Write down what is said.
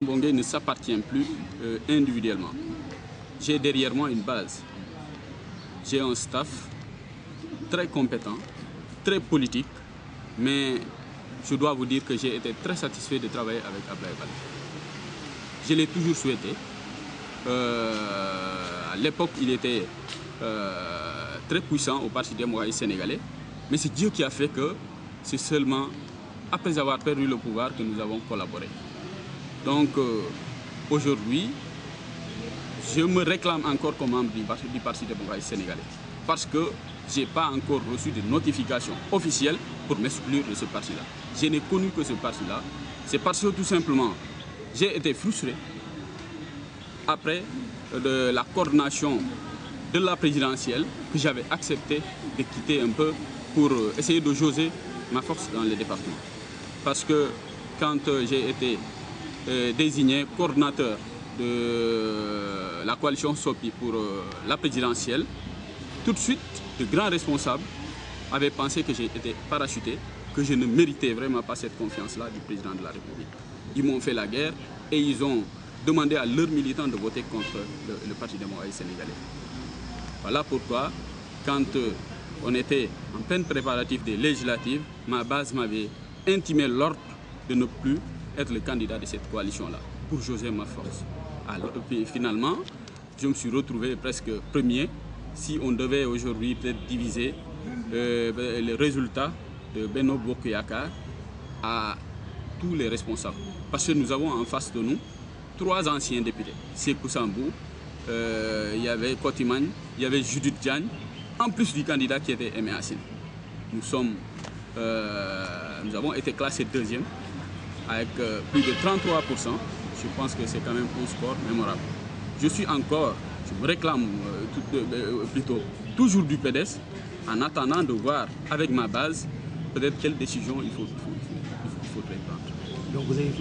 Bongué ne s'appartient plus individuellement. J'ai derrière moi une base. J'ai un staff très compétent, très politique, mais je dois vous dire que j'ai été très satisfait de travailler avec Abdoulaye Wade. Je l'ai toujours souhaité. À l'époque, il était très puissant au Parti démocratique sénégalais, mais c'est Dieu qui a fait que c'est seulement après avoir perdu le pouvoir que nous avons collaboré. Donc aujourd'hui, je me réclame encore comme membre du Parti démocratique sénégalais parce que je n'ai pas encore reçu de notification officielle pour m'exclure de ce parti-là. Je n'ai connu que ce parti-là. C'est parce que tout simplement, j'ai été frustré après de la coordination de la présidentielle que j'avais accepté de quitter un peu pour essayer de jauger ma force dans les départements. Parce que quand j'ai été désigné coordinateur de la coalition SOPI pour la présidentielle, tout de suite, de grands responsables avaient pensé que j'ai été parachuté, que je ne méritais vraiment pas cette confiance-là du président de la République. Ils m'ont fait la guerre et ils ont demandé à leurs militants de voter contre le Parti démocratique sénégalais. Voilà pourquoi, quand on était en plein préparatif des législatives, ma base m'avait intimé l'ordre de ne plus être le candidat de cette coalition-là, pour jauger ma force. Alors, puis, finalement, je me suis retrouvé presque premier. Si on devait aujourd'hui peut-être diviser les résultats de Benno Bokk Yakaar à tous les responsables. Parce que nous avons en face de nous 3 anciens députés. Sékou Sambou, il y avait Kotiman, il y avait Judith Diagne, en plus du candidat qui était Aimé Assine. Nous avons été classés deuxième avec plus de 33%. Je pense que c'est quand même un score mémorable. Je me réclame toujours du PDS en attendant de voir avec ma base peut-être quelle décision il faudrait prendre. Donc vous avez